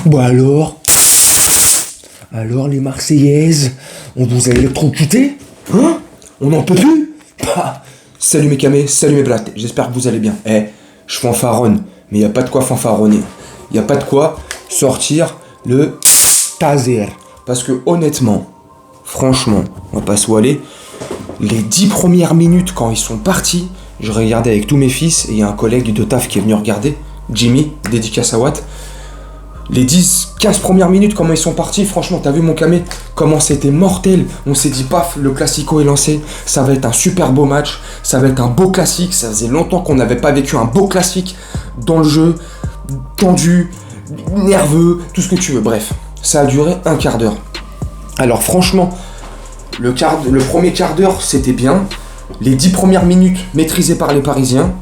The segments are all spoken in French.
Bon alors les Marseillaises, on vous a électrocuté? Hein? On n'en peut plus? Salut mes camés, salut mes blattes, j'espère que vous allez bien. Je fanfaronne, mais y a pas de quoi fanfaronner. Y a pas de quoi sortir le taser. Parce que honnêtement, franchement, on va pas se voiler, les 10 premières minutes quand ils sont partis, je regardais avec tous mes fils, et il y a un collègue de taf qui est venu regarder, Jimmy, dédicace à Watt. Les 10-15 premières minutes, comment ils sont partis, franchement, t'as vu mon camé, comment c'était mortel. On s'est dit, paf, le classico est lancé, ça va être un super beau match, ça va être un beau classique, ça faisait longtemps qu'on n'avait pas vécu un beau classique dans le jeu, tendu, nerveux, tout ce que tu veux, bref. Ça a duré un quart d'heure. Alors franchement, le premier quart d'heure, c'était bien. Les 10 premières minutes maîtrisées par les Parisiens.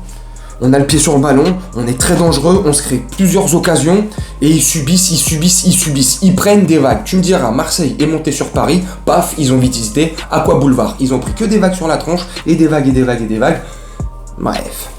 On a le pied sur le ballon, on est très dangereux, on se crée plusieurs occasions et ils subissent. Ils prennent des vagues. Tu me diras, Marseille est monté sur Paris, paf, ils ont visité Aqua Boulevard. Ils ont pris que des vagues sur la tronche et des vagues. Bref.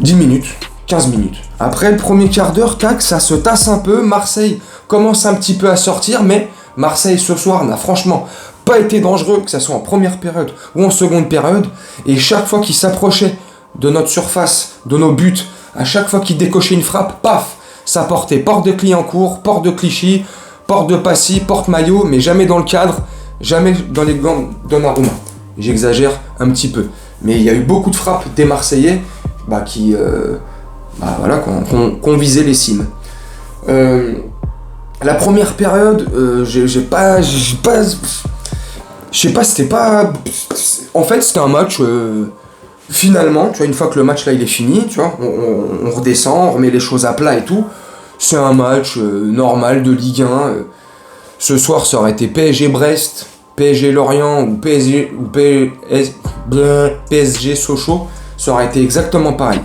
10 minutes, 15 minutes. Après le premier quart d'heure, tac, ça se tasse un peu. Marseille commence un petit peu à sortir, mais Marseille ce soir n'a franchement pas été dangereux, que ce soit en première période ou en seconde période. Et chaque fois qu'ils s'approchaient de notre surface, de nos buts, à chaque fois qu'il décochait une frappe, paf, ça portait porte de Clignancourt, porte de Clichy, porte de Passy, porte Maillot, mais jamais dans le cadre, jamais dans les gants de Donnarumma. J'exagère un petit peu. Mais il y a eu beaucoup de frappes des Marseillais qui ont visé les cimes. La première période, je sais pas, c'était pas... En fait, c'était un match... Finalement, tu vois, une fois que le match là il est fini, tu vois, on redescend, on remet les choses à plat et tout. C'est un match normal de Ligue 1. Ce soir, ça aurait été PSG-Brest, PSG-Lorient ou PSG Sochaux. Ça aurait été exactement pareil.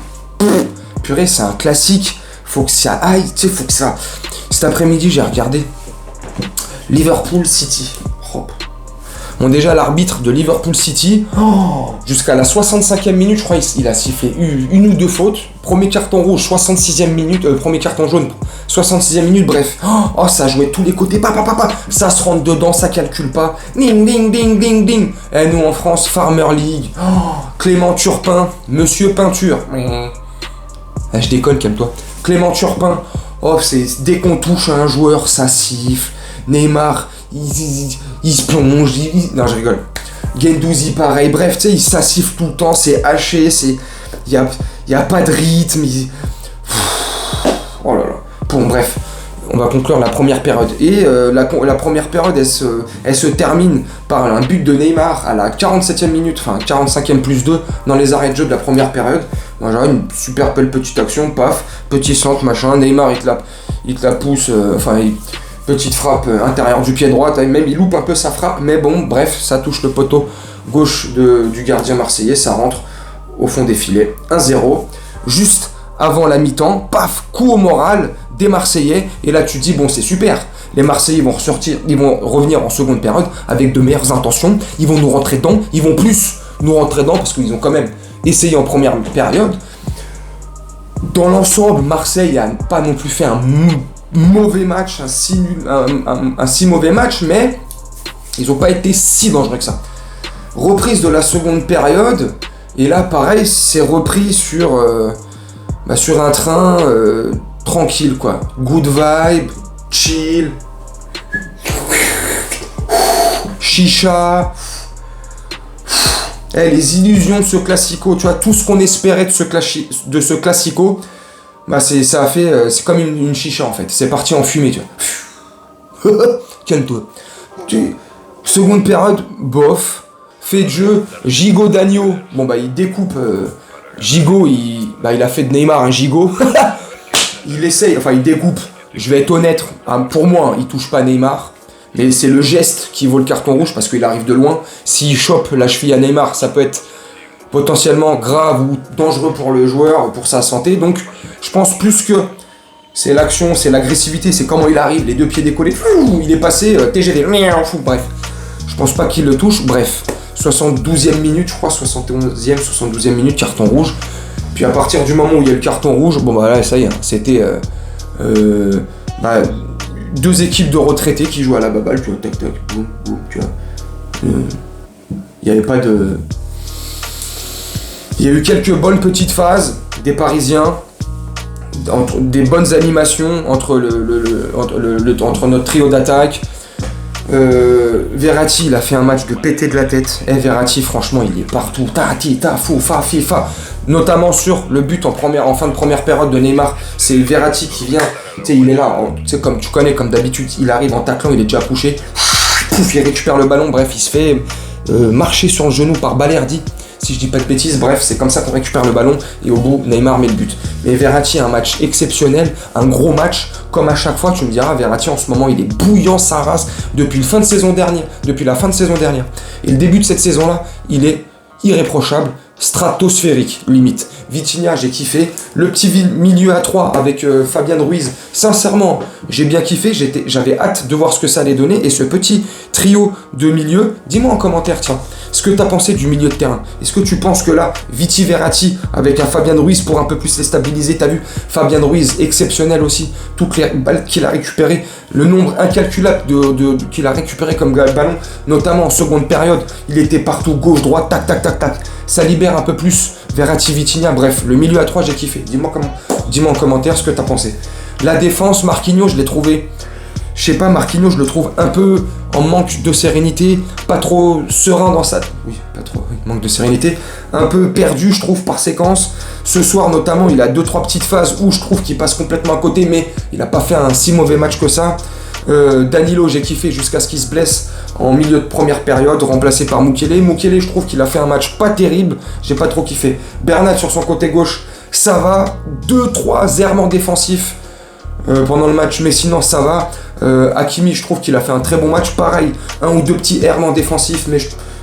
Purée, c'est un classique. Faut que ça aille, tu sais, faut que ça... Cet après-midi, j'ai regardé Liverpool City. Bon, déjà, l'arbitre de Liverpool City, jusqu'à la 65e minute, je crois, il a sifflé une ou deux fautes. Premier carton rouge, 66e minute, premier carton jaune, 66e minute, bref. Ça jouait de tous les côtés, ça se rentre dedans, ça calcule pas. Ding, ding, ding, ding, ding. Et nous, en France, Farmer League, Clément Turpin, Monsieur Peinture. Je déconne, calme-toi. Clément Turpin, c'est dès qu'on touche à un joueur, ça siffle. Neymar, il se plonge, non, je rigole. Guendouzi, pareil, bref, tu sais, ça siffle tout le temps, c'est haché, il y a pas de rythme, oh là là. Bon, bref, on va conclure la première période. Et la première période, elle se termine par un but de Neymar à la 47e minute, enfin 45e plus 2 dans les arrêts de jeu de la première période. Moi, j'aurais une super belle petite action, paf, petit centre, machin, Neymar, il te la pousse, petite frappe intérieure du pied droit, même il loupe un peu sa frappe, mais bon, bref, ça touche le poteau gauche du gardien marseillais, ça rentre au fond des filets. 1-0, juste avant la mi-temps, paf, coup au moral des Marseillais, et là tu te dis, bon, c'est super, les Marseillais vont revenir en seconde période avec de meilleures intentions, ils vont nous rentrer dedans, ils vont plus nous rentrer dedans, parce qu'ils ont quand même essayé en première période. Dans l'ensemble, Marseille n'a pas non plus fait un mauvais match, un si mauvais match, mais ils n'ont pas été si dangereux que ça. Reprise de la seconde période, et là pareil, c'est repris sur un train tranquille quoi. Good vibe, chill, chicha. Les illusions de ce classico, tu vois, tout ce qu'on espérait de ce classico, c'est comme une chicha en fait, c'est parti en fumée, tu vois. Calme-toi. Seconde période, bof, fait de jeu, Gigot d'Agneau, il découpe, Gigot, il a fait de Neymar un gigot, il découpe, je vais être honnête, pour moi, il touche pas Neymar, mais c'est le geste qui vaut le carton rouge parce qu'il arrive de loin, s'il chope la cheville à Neymar, ça peut être potentiellement grave ou dangereux pour le joueur, pour sa santé, donc je pense plus que c'est l'action, c'est l'agressivité, c'est comment il arrive, les deux pieds décollés, il est passé, TGV, bref, je pense pas qu'il le touche, bref, 72e minute, je crois, 71e, 72e minute, carton rouge, puis à partir du moment où il y a le carton rouge, là ça y est, c'était deux équipes de retraités qui jouent à la baballe, tu vois, tac tac, boum, boum, tu vois. Il n'y avait pas de... Il y a eu quelques bonnes petites phases des Parisiens, des bonnes animations entre notre trio d'attaque. Verratti, il a fait un match de péter de la tête. Verratti, franchement, il est partout. FIFA. Notamment sur le but en fin de première période de Neymar. C'est Verratti qui vient. Tu sais, il est là. Comme tu connais, comme d'habitude, il arrive en taclant, il est déjà couché. Il récupère le ballon. Bref, il se fait marcher sur le genou par Balerdi. Si je dis pas de bêtises, bref, c'est comme ça qu'on récupère le ballon et au bout, Neymar met le but. Mais Verratti a un match exceptionnel, un gros match, comme à chaque fois, tu me diras, Verratti en ce moment, il est bouillant sa race depuis la fin de saison dernière. Et le début de cette saison-là, il est irréprochable, stratosphérique, limite. Vitinha, j'ai kiffé. Le petit milieu à 3 avec Fabian Ruiz, sincèrement, j'ai bien kiffé. J'avais hâte de voir ce que ça allait donner. Et ce petit trio de milieu, dis-moi en commentaire, tiens, ce que tu as pensé du milieu de terrain. Est-ce que tu penses que là, Verratti avec un Fabian Ruiz pour un peu plus les stabiliser, t'as vu, Fabian Ruiz, exceptionnel aussi, toutes les balles qu'il a récupérées, le nombre incalculable qu'il a récupéré comme ballon, notamment en seconde période, il était partout, gauche, droite, tac. Ça libère un peu plus Verratti, Vitinha, bref, le milieu à 3, j'ai kiffé. Dis-moi en commentaire ce que t'as pensé. La défense, Marquinhos, je l'ai trouvé... Je sais pas, Marquinhos, je le trouve un peu en manque de sérénité, pas trop serein dans sa... Oui, pas trop, oui, manque de sérénité. Un peu perdu, je trouve, par séquence. Ce soir, notamment, il a 2-3 petites phases où je trouve qu'il passe complètement à côté, mais il a pas fait un si mauvais match que ça. Danilo, j'ai kiffé jusqu'à ce qu'il se blesse en milieu de première période, remplacé par Mukiele. Mukiele, je trouve qu'il a fait un match pas terrible, j'ai pas trop kiffé. Bernat sur son côté gauche, ça va. 2-3 errements défensifs pendant le match, mais sinon ça va. Hakimi, je trouve qu'il a fait un très bon match. Pareil, 1 ou 2 petits errements défensifs,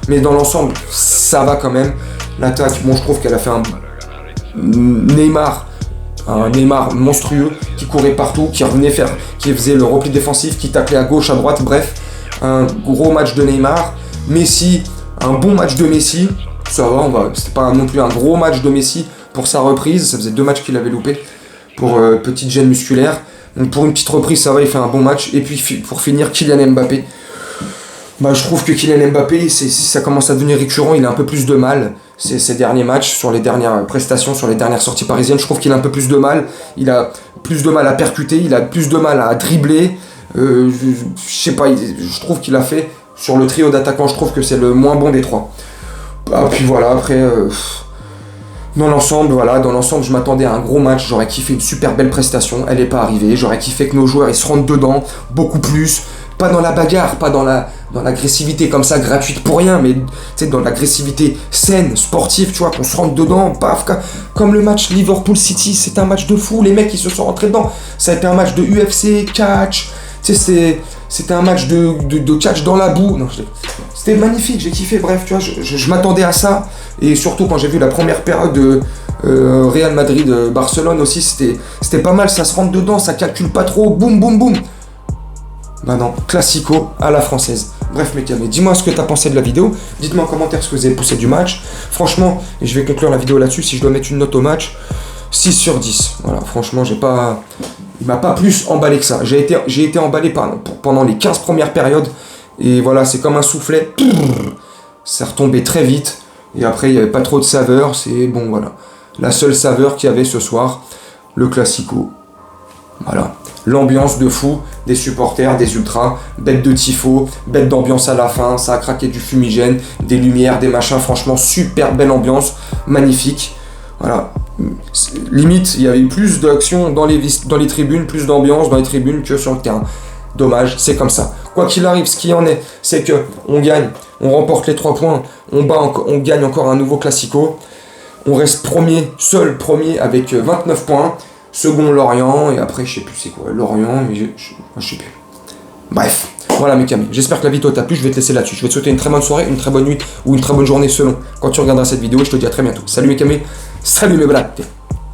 mais dans l'ensemble, ça va quand même. L'attaque, bon, je trouve qu'elle a fait un Neymar monstrueux qui courait partout, qui faisait le repli défensif, qui taclait à gauche, à droite, bref, un gros match de Neymar. Messi, un bon match de Messi, ça va, c'était pas non plus un gros match de Messi pour sa reprise, ça faisait 2 matchs qu'il avait loupé pour petite gêne musculaire. Donc pour une petite reprise, ça va, il fait un bon match. Et puis pour finir, Kylian Mbappé. Je trouve que Kylian Mbappé, ça commence à devenir récurrent, il a un peu plus de mal. Ces derniers matchs, sur les dernières prestations, sur les dernières sorties parisiennes, je trouve qu'il a un peu plus de mal. Il a plus de mal à percuter, il a plus de mal à dribbler. Je sais pas, je trouve qu'il a fait, sur le trio d'attaquants, je trouve que c'est le moins bon des 3. Puis voilà, après... Dans l'ensemble, je m'attendais à un gros match, j'aurais kiffé une super belle prestation, elle n'est pas arrivée, j'aurais kiffé que nos joueurs ils se rentrent dedans, beaucoup plus, pas dans la bagarre, pas dans l'agressivité comme ça, gratuite pour rien, mais dans l'agressivité saine, sportive, tu vois, qu'on se rentre dedans, paf, comme le match Liverpool-City, c'était un match de fou, les mecs ils se sont rentrés dedans, ça a été un match de UFC, catch, c'était un match de catch dans la boue, non, c'était magnifique, j'ai kiffé, bref, tu vois, je m'attendais à ça, et surtout quand j'ai vu la première période de Real Madrid-Barcelone aussi, c'était pas mal, ça se rentre dedans, ça calcule pas trop, boum, boum, boum. Non, classico à la française. Bref, mes camés, dis-moi ce que t'as pensé de la vidéo, dites-moi en commentaire ce que vous avez poussé du match, franchement, et je vais conclure la vidéo là-dessus, si je dois mettre une note au match, 6 sur 10, voilà, franchement, il m'a pas plus emballé que ça, j'ai été emballé pendant les 15 premières périodes, et voilà, c'est comme un soufflet, c'est retombé très vite, et après il n'y avait pas trop de saveur, c'est bon, voilà, la seule saveur qu'il y avait ce soir, le classico, voilà, l'ambiance de fou, des supporters, des ultras, bête de tifo, bête d'ambiance à la fin, ça a craqué du fumigène, des lumières, des machins, franchement, super belle ambiance, magnifique, voilà, limite, il y avait plus d'action dans les tribunes, plus d'ambiance dans les tribunes que sur le terrain. Dommage, c'est comme ça. Quoi qu'il arrive, ce qui en est, c'est que on gagne, on remporte les 3 points, on gagne encore un nouveau classico. On reste seul premier avec 29 points. Second Lorient, et après je sais plus c'est quoi, Lorient, mais je sais plus. Bref, voilà mes camis. J'espère que la vidéo t'a plu, je vais te laisser là-dessus. Je vais te souhaiter une très bonne soirée, une très bonne nuit ou une très bonne journée selon quand tu regarderas cette vidéo. Et je te dis à très bientôt. Salut mes camis, salut mes blattes.